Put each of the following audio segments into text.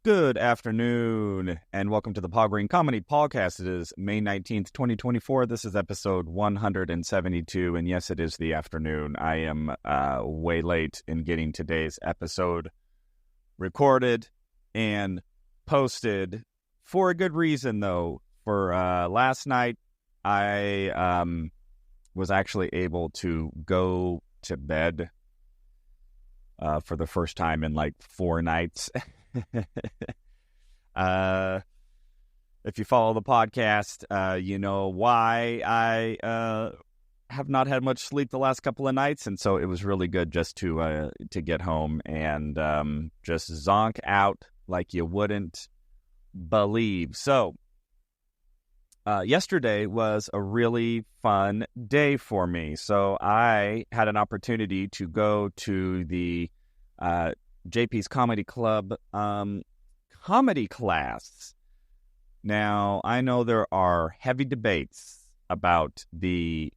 Good afternoon, and welcome to the Paul Green Comedy PaulCast. It is May 19th, 2024. This is episode 172, and yes, it is the afternoon. I am way late in getting today's episode recorded and posted for a good reason, though. For last night, I was actually able to go to bed for the first time in like 4 nights. If you follow the podcast, you know why I have not had much sleep the last couple of nights, and so it was really good just to get home and just zonk out like you wouldn't believe. So yesterday was a really fun day for me. So I had an opportunity to go to the JP's Comedy Club comedy class. Now, I know there are heavy debates about the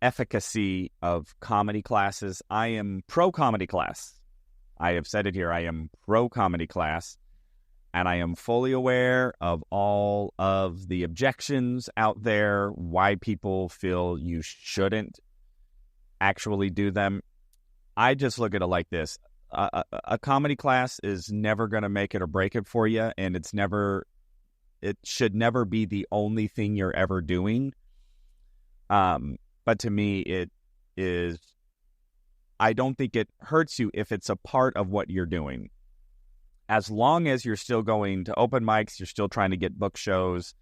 efficacy of comedy classes. I am pro-comedy class. I have said it here. I am pro-comedy class, and I am fully aware of all of the objections out there, why people feel you shouldn't actually do them. I just look at it like this. A comedy class is never going to make it or break it for you, and it should never be the only thing you're ever doing. But to me, it is, I don't think it hurts you if it's a part of what you're doing. As long as you're still going to open mics, you're still trying to get book shows,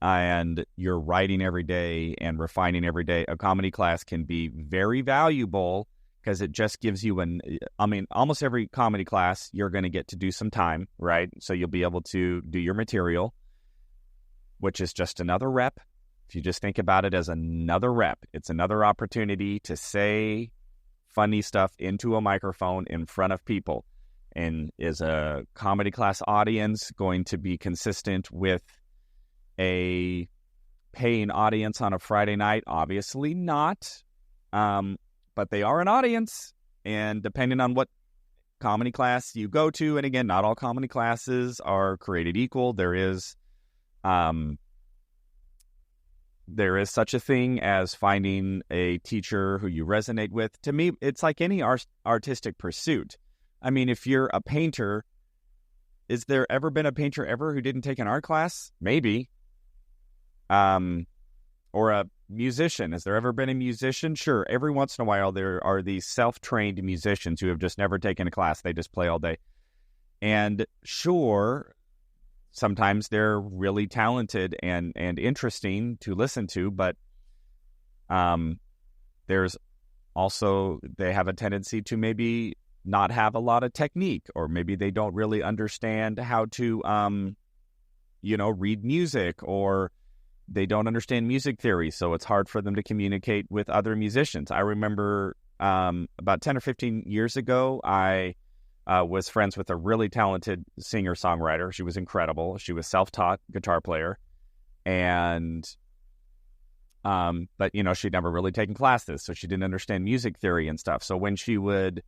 and you're writing every day and refining every day, a comedy class can be very valuable. Because it just gives you almost every comedy class, you're going to get to do some time, right? So you'll be able to do your material, which is just another rep. If you just think about it as another rep, it's another opportunity to say funny stuff into a microphone in front of people. And is a comedy class audience going to be consistent with a paying audience on a Friday night? Obviously not. But they are an audience, and depending on what comedy class you go to, and again, not all comedy classes are created equal. There is such a thing as finding a teacher who you resonate with. To me, it's like any artistic pursuit. I mean, if you're a painter, is there ever been a painter ever who didn't take an art class? Maybe. Or a musician. Has there ever been a musician? Sure. Every once in a while, there are these self-trained musicians who have just never taken a class. They just play all day. And sure, sometimes they're really talented and interesting to listen to, but there's also, they have a tendency to maybe not have a lot of technique, or maybe they don't really understand how to, read music, or they don't understand music theory, so it's hard for them to communicate with other musicians. I remember about 10 or 15 years ago, I was friends with a really talented singer-songwriter. She was incredible. She was self-taught guitar player, and but she'd never really taken classes, so she didn't understand music theory and stuff. So when she would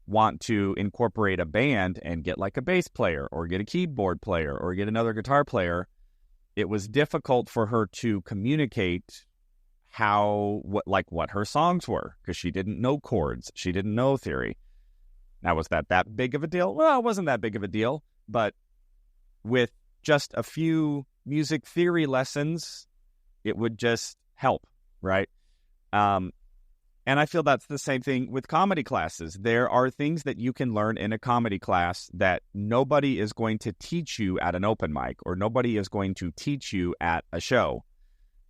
want to incorporate a band and get like a bass player, or get a keyboard player, or get another guitar player, it was difficult for her to communicate what her songs were, because she didn't know chords. She didn't know theory. Now, was that big of a deal? Well, it wasn't that big of a deal, but with just a few music theory lessons, it would just help, right? And I feel that's the same thing with comedy classes. There are things that you can learn in a comedy class that nobody is going to teach you at an open mic, or nobody is going to teach you at a show.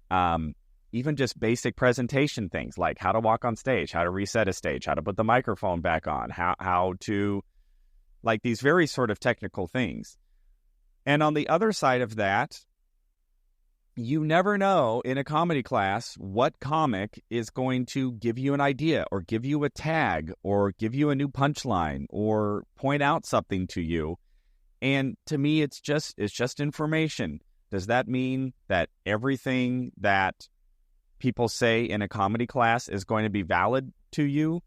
Even just basic presentation things like how to walk on stage, how to reset a stage, how to put the microphone back on, how to, like, these very sort of technical things. And on the other side of that, you never know in a comedy class what comic is going to give you an idea, or give you a tag, or give you a new punchline, or point out something to you. And to me, it's just information. Does that mean that everything that people say in a comedy class is going to be valid to you?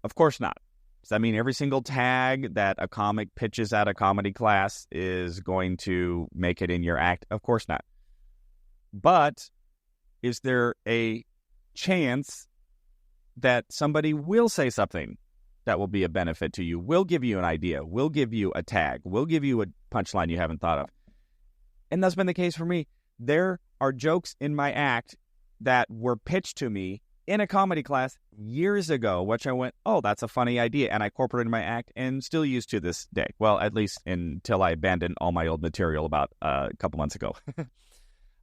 Of course not. Does that mean every single tag that a comic pitches at a comedy class is going to make it in your act? Of course not. But is there a chance that somebody will say something that will be a benefit to you, will give you an idea, will give you a tag, will give you a punchline you haven't thought of? And that's been the case for me. There are jokes in my act that were pitched to me in a comedy class years ago, which I went, oh, that's a funny idea, and I incorporated in my act and still use to this day. Well, at least until I abandoned all my old material about a couple months ago.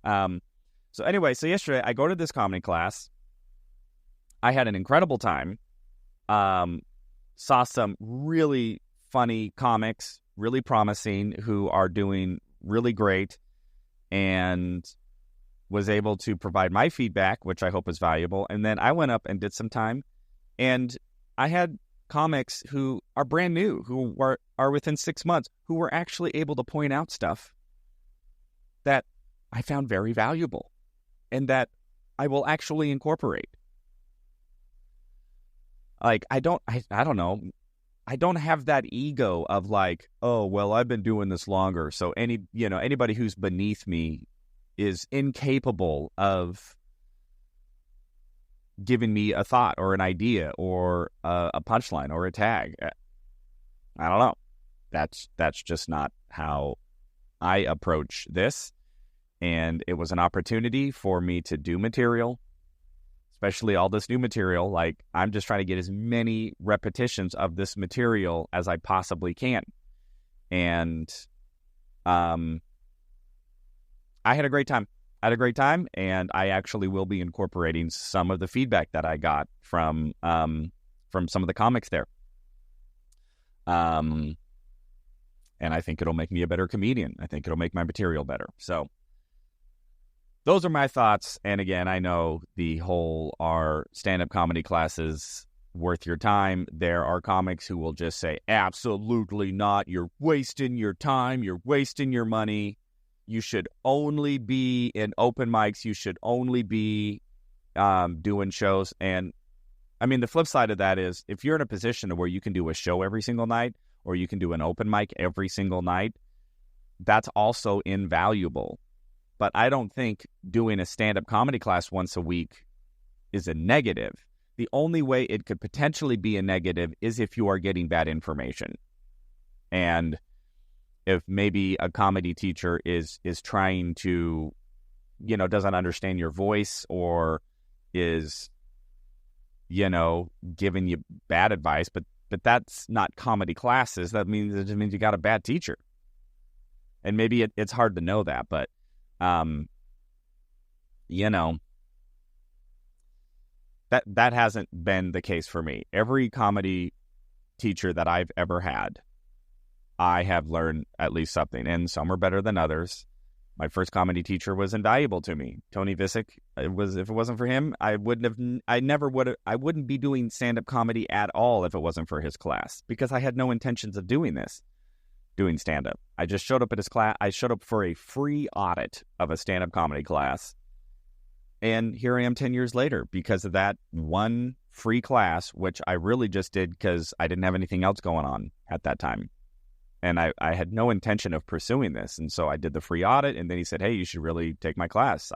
So yesterday I go to this comedy class. I had an incredible time. Saw some really funny comics, really promising, who are doing really great, and was able to provide my feedback, which I hope is valuable. And then I went up and did some time, and I had comics who are brand new, who are within 6 months, who were actually able to point out stuff that I found very valuable and that I will actually incorporate. Like, I don't know. I don't have that ego of like, oh, well, I've been doing this longer, so anybody who's beneath me is incapable of giving me a thought or an idea or a punchline or a tag. I don't know. That's just not how I approach this. And it was an opportunity for me to do material, especially all this new material. Like, I'm just trying to get as many repetitions of this material as I possibly can. And I had a great time. And I actually will be incorporating some of the feedback that I got from some of the comics there. And I think it'll make me a better comedian. I think it'll make my material better. So those are my thoughts. And again, I know the whole are stand-up comedy classes worth your time. There are comics who will just say, absolutely not. You're wasting your time. You're wasting your money. You should only be in open mics. You should only be doing shows. And I mean, the flip side of that is, if you're in a position where you can do a show every single night, or you can do an open mic every single night, that's also invaluable. But I don't think doing a stand-up comedy class once a week is a negative. The only way it could potentially be a negative is if you are getting bad information. And if maybe a comedy teacher is trying to, doesn't understand your voice, or is, giving you bad advice, but that's not comedy classes. That means it just means you got a bad teacher. And maybe it's hard to know that, but that hasn't been the case for me. Every comedy teacher that I've ever had, I have learned at least something, and some are better than others. My first comedy teacher was invaluable to me, Tony Visick. If it wasn't for him, I wouldn't be doing stand-up comedy at all if it wasn't for his class, because I had no intentions of doing stand-up. I just showed up at his class. I showed up for a free audit of a stand-up comedy class, and here I am 10 years later because of that one free class, which I really just did because I didn't have anything else going on at that time. And I had no intention of pursuing this. And so I did the free audit, and then he said, hey, you should really take my class.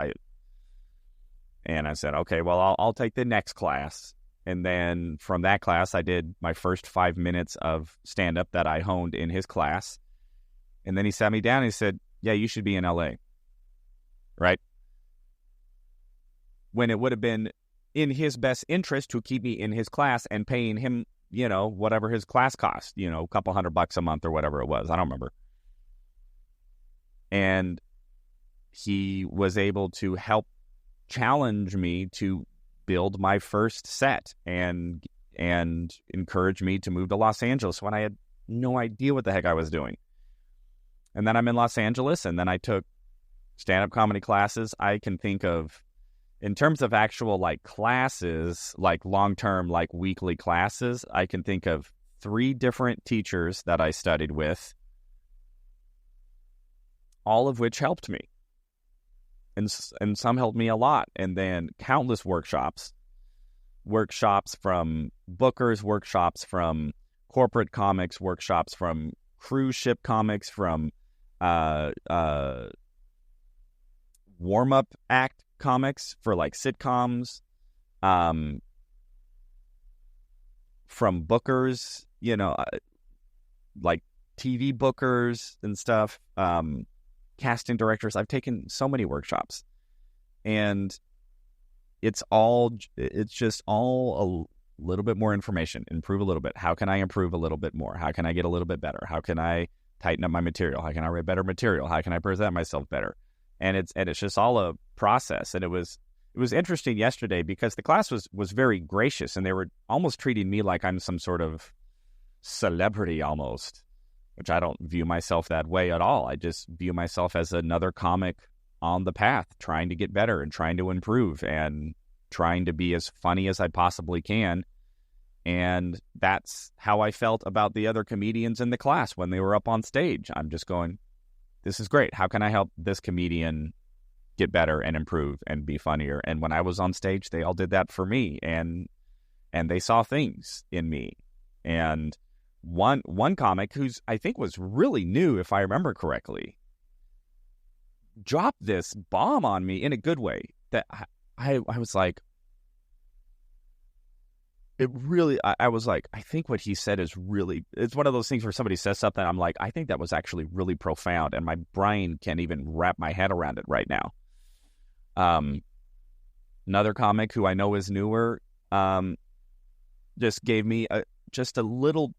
And I said, okay, well, I'll take the next class. And then from that class, I did my first 5 minutes of stand-up that I honed in his class. And then he sat me down and he said, yeah, you should be in LA. Right? When it would have been in his best interest to keep me in his class and paying him, whatever his class cost, a couple $100 a month or whatever it was. I don't remember. And he was able to help challenge me to build my first set and encourage me to move to Los Angeles when I had no idea what the heck I was doing. And then I'm in Los Angeles, and then I took stand-up comedy classes. I can think of, in terms of actual classes, long-term, weekly classes, I can think of 3 different teachers that I studied with, all of which helped me. And some helped me a lot. And then countless workshops from bookers, workshops from corporate comics workshops, from cruise ship comics, from warm-up act comics for like sitcoms, from bookers, like TV bookers and stuff, casting directors. I've taken so many workshops, and it's just all a little bit more information, improve a little bit. How can I improve a little bit more? How can I get a little bit better? How can I tighten up my material? How can I write better material? How can I present myself better? And it's just all a process. And it was interesting yesterday because the class was very gracious, and they were almost treating me like I'm some sort of celebrity almost, which I don't view myself that way at all. I just view myself as another comic on the path, trying to get better and trying to improve and trying to be as funny as I possibly can. And that's how I felt about the other comedians in the class when they were up on stage. I'm just going, this is great. How can I help this comedian get better and improve and be funnier? And when I was on stage, they all did that for me, and they saw things in me. And one comic, who's I think was really new, if I remember correctly, dropped this bomb on me in a good way that I was like, I was like, I think what he said is really, it's one of those things where somebody says something, I'm like, I think that was actually really profound, and my brain can't even wrap my head around it right now. Another comic who I know is newer, just gave me just a little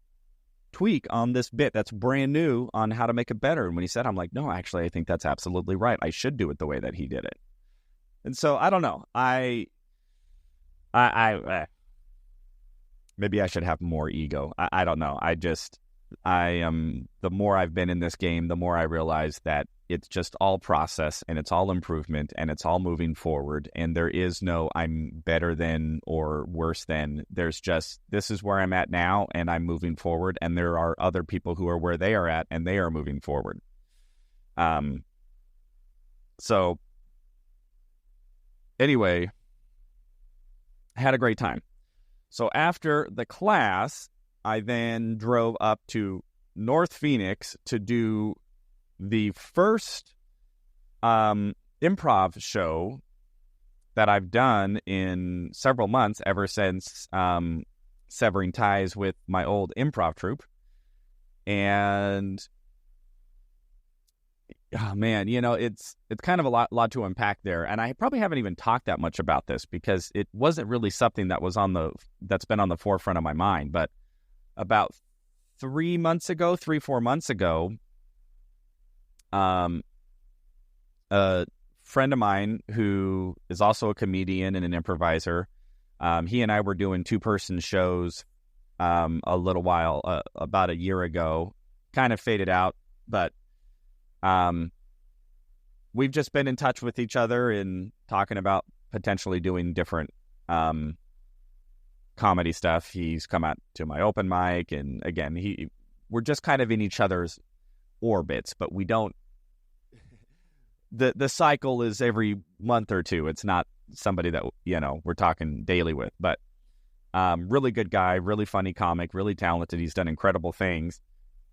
tweak on this bit that's brand new on how to make it better. And when he said, I'm like, no, actually, I think that's absolutely right. I should do it the way that he did it. And so I don't know. Maybe I should have more ego. I don't know. The more I've been in this game, the more I realize that it's just all process, and it's all improvement, and it's all moving forward. And there is no I'm better than or worse than. There's just, this is where I'm at now, and I'm moving forward. And there are other people who are where they are at, and they are moving forward. So anyway, I had a great time. So after the class, I then drove up to North Phoenix to do the first improv show that I've done in several months, ever since severing ties with my old improv troupe. And oh man, it's kind of a lot to unpack there, and I probably haven't even talked that much about this because it wasn't really something that was that's been on the forefront of my mind. But about 4 months ago, a friend of mine who is also a comedian and an improviser, he and I were doing 2-person shows a little while, about a year ago, kind of faded out, but we've just been in touch with each other and talking about potentially doing different comedy stuff. He's come out to my open mic, and again, we're just kind of in each other's orbits, but we don't. The cycle is every month or two. It's not somebody that we're talking daily with, but really good guy, really funny comic, really talented. He's done incredible things,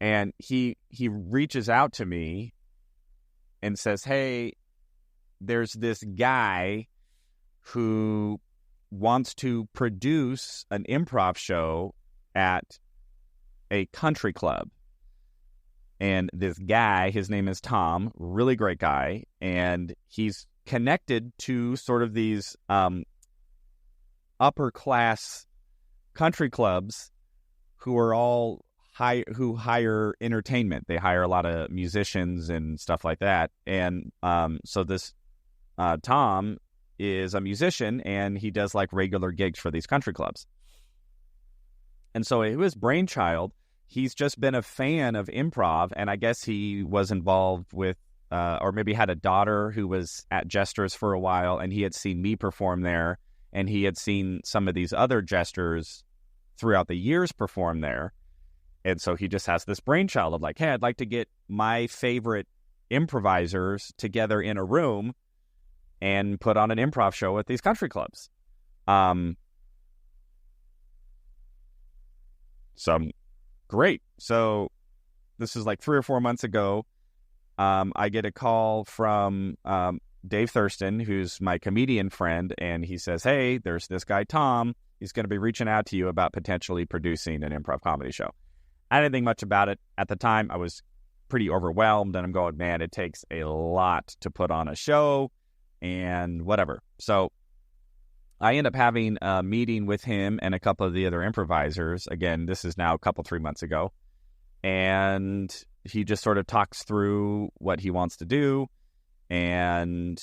and he reaches out to me and says, hey, there's this guy who wants to produce an improv show at a country club. And this guy, his name is Tom, really great guy, and he's connected to sort of these upper class country clubs who are all who hire entertainment. They hire a lot of musicians and stuff like that. And so this Tom is a musician, and he does like regular gigs for these country clubs. And so it was brainchild. He's just been a fan of improv, and I guess he was involved with, or maybe had a daughter who was at Jesters for a while, and he had seen me perform there, and he had seen some of these other jesters throughout the years perform there. And so he just has this brainchild of like, hey, I'd like to get my favorite improvisers together in a room and put on an improv show at these country clubs. So great. So this is like 3 or 4 months ago. I get a call from Dave Thurston, who's my comedian friend, and he says, hey, there's this guy, Tom. He's going to be reaching out to you about potentially producing an improv comedy show. I didn't think much about it. At the time, I was pretty overwhelmed, and I'm going, man, it takes a lot to put on a show and whatever. So I end up having a meeting with him and a couple of the other improvisers. Again, this is now a couple, 3 months ago. And he just sort of talks through what he wants to do. And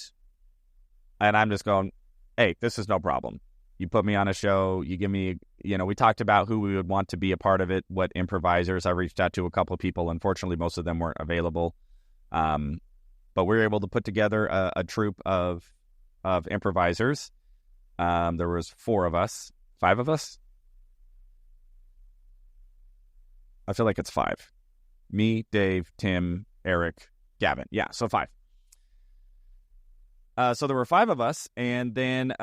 I'm just going, hey, this is no problem. You put me on a show, you give me, we talked about who we would want to be a part of it, what improvisers. I reached out to a couple of people. Unfortunately, most of them weren't available. But we were able to put together a troupe of improvisers. There was 5 of us. I feel like it's 5. Me, Dave, Tim, Eric, Gavin. Yeah, so 5. So there were 5 of us, and then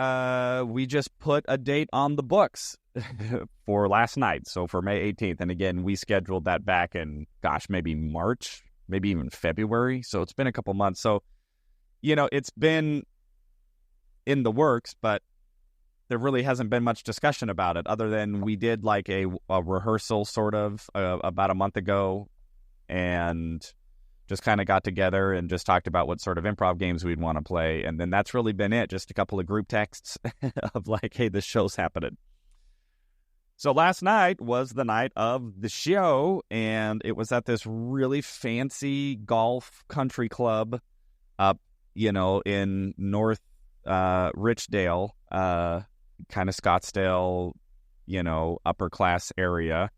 we just put a date on the books for last night, so for May 18th. And again, we scheduled that back in, maybe March, maybe even February. So it's been a couple months. So, it's been in the works, but there really hasn't been much discussion about it other than we did like a rehearsal sort of about a month ago and just kind of got together and just talked about what sort of improv games we'd want to play. And then that's really been it. Just a couple of group texts of like, hey, this show's happening. So last night was the night of the show, and it was at this really fancy golf country club up, in North Richdale, kind of Scottsdale, upper class area,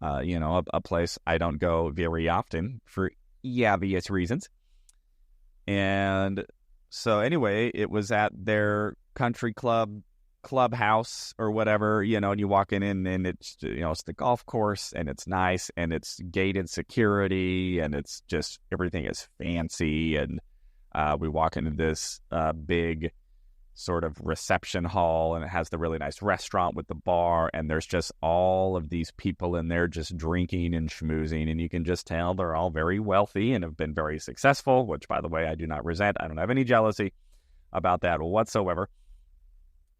a place I don't go very often for obvious reasons. And so anyway, it was at their country clubhouse or whatever, and you walk in and it's, it's the golf course, and it's nice, and it's gated security, and it's just, everything is fancy. And we walk into this big sort of reception hall, and it has the really nice restaurant with the bar, and there's just all of these people in there just drinking and schmoozing, and you can just tell they're all very wealthy and have been very successful, which, by the way, I do not resent. I don't have any jealousy about that whatsoever.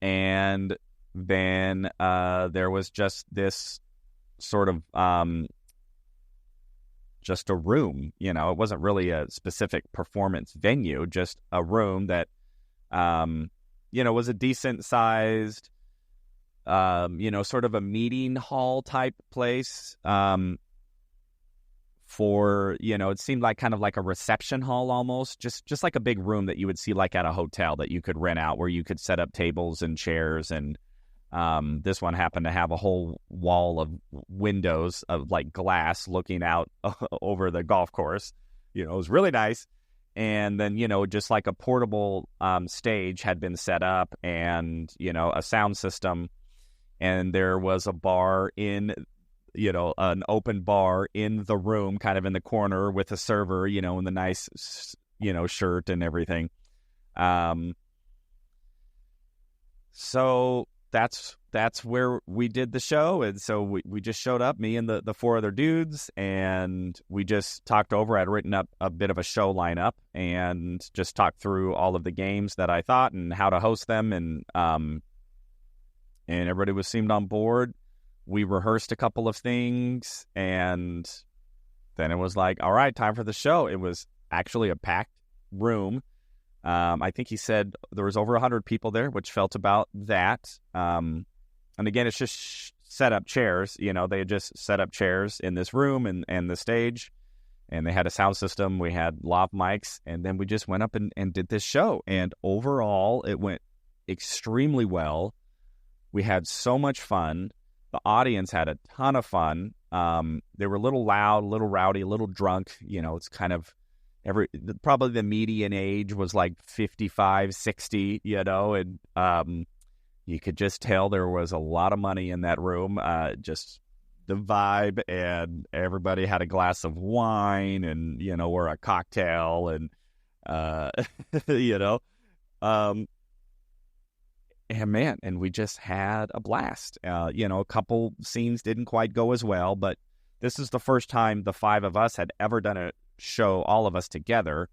And then there was just this sort of just a room, it wasn't really a specific performance venue, just a room that was a decent sized, sort of a meeting hall type place, for, it seemed like kind of like a reception hall almost, just like a big room that you would see like at a hotel that you could rent out, where you could set up tables and chairs. And this one happened to have a whole wall of windows of like glass looking out over the golf course. It was really nice. And then, just like a portable stage had been set up, and, a sound system. And there was a bar in, an open bar in the room, kind of in the corner with a server, in the nice, shirt and everything. So that's where we did the show. And so we just showed up, me and the 4 other dudes, and we just talked over. I'd written up a bit of a show lineup and just talked through all of the games that I thought and how to host them. And everybody seemed on board. We rehearsed a couple of things, and then it was like, all right, time for the show. It was actually a packed room. I think he said there was over 100 people there, which felt about that. And again, it's just set up chairs. They had just set up chairs in this room and the stage, and they had a sound system. We had lav mics, and then we just went up and did this show. And overall, it went extremely well. We had so much fun. The audience had a ton of fun. They were a little loud, a little rowdy, a little drunk. It's kind of probably the median age was like 55, 60, and you could just tell there was a lot of money in that room. Just the vibe, and everybody had a glass of wine and, or a cocktail, and, and man, we just had a blast. A couple scenes didn't quite go as well, but this is the first time the five of us had ever done a show, all of us together.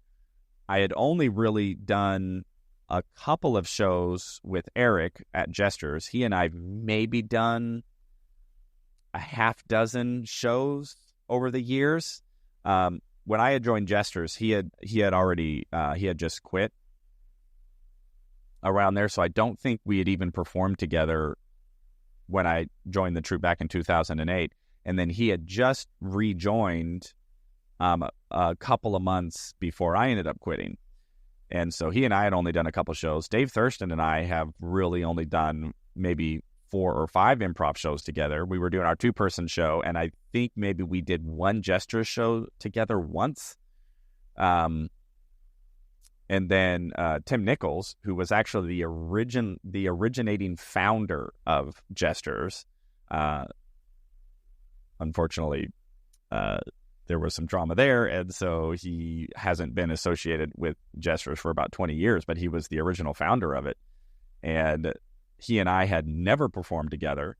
I had only really done a couple of shows with Eric at Gestures. He and I have maybe done a half dozen shows over the years. When I had joined Gestures, he had just quit around there, so I don't think we had even performed together when I joined the troupe back in 2008. And then he had just rejoined a couple of months before I ended up quitting. And so he and I had only done a couple shows. Dave Thurston and I have really only done maybe 4 or 5 improv shows together. We were doing our 2-person show, and I think maybe we did one Gestures show together once. And then Tim Nichols, who was actually the originating founder of Gestures, unfortunately, there was some drama there, and so he hasn't been associated with Gestures for about 20 years, but he was the original founder of it. And he and I had never performed together,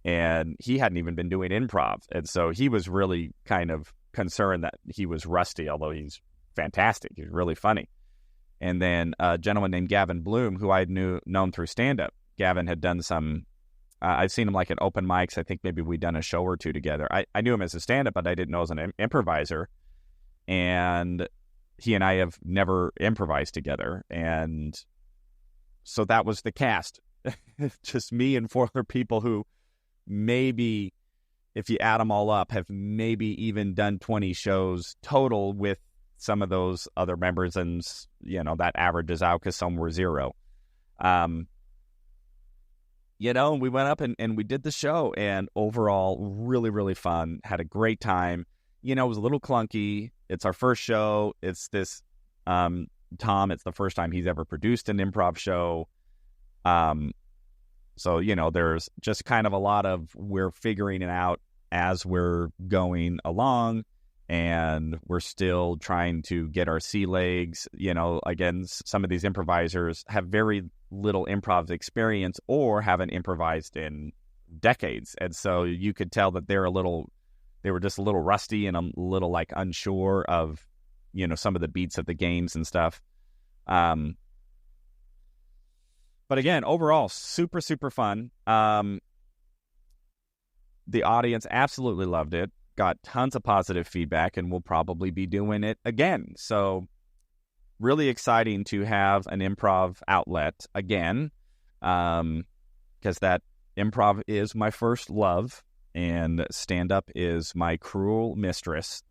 and he hadn't even been doing improv. And so he was really kind of concerned that he was rusty, although he's fantastic. He's really funny. And then a gentleman named Gavin Bloom, who I had known through stand-up. Gavin had done some, I've seen him like at open mics. I think maybe we'd done a show or two together. I knew him as a stand-up, but I didn't know as an improviser. And he and I have never improvised together. And so that was the cast. Just me and 4 other people who maybe, if you add them all up, have maybe even done 20 shows total with some of those other members, and that averages out because some were 0. We went up and we did the show, and overall really, really fun. Had a great time. It was a little clunky. It's our first show. It's this Tom, it's the first time he's ever produced an improv show. So there's just kind of a lot of, we're figuring it out as we're going along, and we're still trying to get our sea legs. Again, some of these improvisers have very little improv experience or haven't improvised in decades. And so you could tell that they were just a little rusty and a little like unsure of, some of the beats of the games and stuff. But again, overall, super, super fun. The audience absolutely loved it. Got tons of positive feedback, and we'll probably be doing it again. So really exciting to have an improv outlet again, because that improv is my first love, and stand-up is my cruel mistress,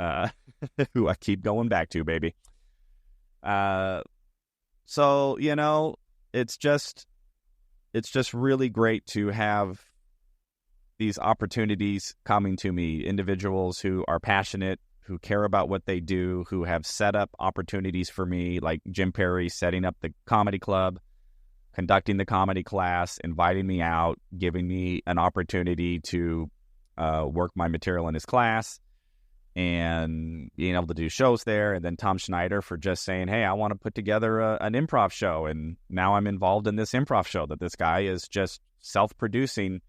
who I keep going back to, baby. So, it's just really great to have these opportunities coming to me, individuals who are passionate, who care about what they do, who have set up opportunities for me, like Jim Perry setting up the comedy club, conducting the comedy class, inviting me out, giving me an opportunity to work my material in his class, and being able to do shows there. And then Tom Schneider for just saying, hey, I want to put together an improv show. And now I'm involved in this improv show that this guy is just self-producing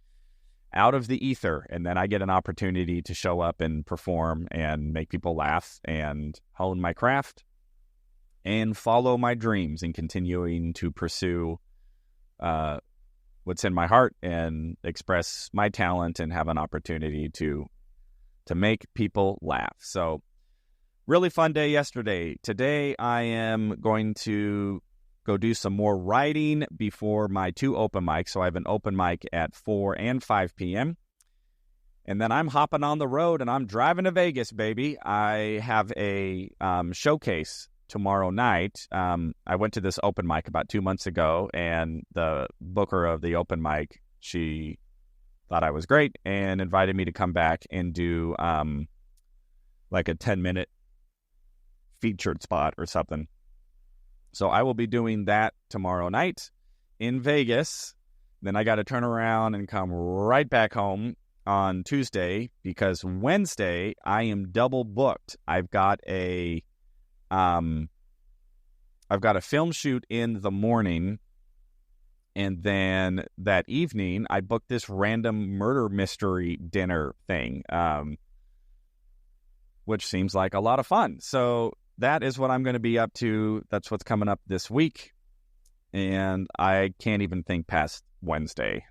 out of the ether. And then I get an opportunity to show up and perform and make people laugh and hone my craft and follow my dreams and continuing to pursue what's in my heart and express my talent and have an opportunity to make people laugh. So really fun day yesterday. Today I am going to go do some more writing before my 2 open mics. So I have an open mic at 4 and 5 p.m. And then I'm hopping on the road and I'm driving to Vegas, baby. I have a showcase tomorrow night. I went to this open mic about 2 months ago, and the booker of the open mic, she thought I was great and invited me to come back and do like a 10-minute featured spot or something. So I will be doing that tomorrow night in Vegas. Then I got to turn around and come right back home on Tuesday, because Wednesday I am double booked. I've got a film shoot in the morning, and then that evening I booked this random murder mystery dinner thing. which seems like a lot of fun. So that is what I'm going to be up to. That's what's coming up this week. And I can't even think past Wednesday.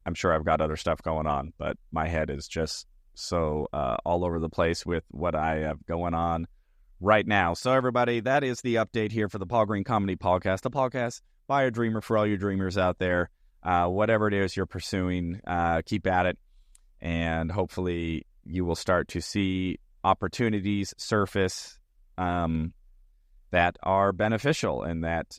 I'm sure I've got other stuff going on, but my head is just so all over the place with what I have going on right now. So everybody, that is the update here for the Paul Green Comedy PaulCast, the podcast by a dreamer for all you dreamers out there. Whatever it is you're pursuing, keep at it. And hopefully you will start to see opportunities surface that are beneficial and that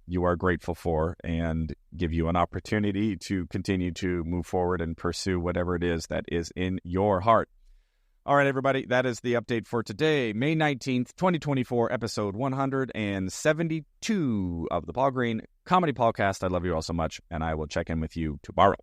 you are grateful for, and give you an opportunity to continue to move forward and pursue whatever it is that is in your heart. All right, everybody, that is the update for today, May 19th, 2024, episode 172 of the Paul Green Comedy PaulCast. I love you all so much, and I will check in with you tomorrow.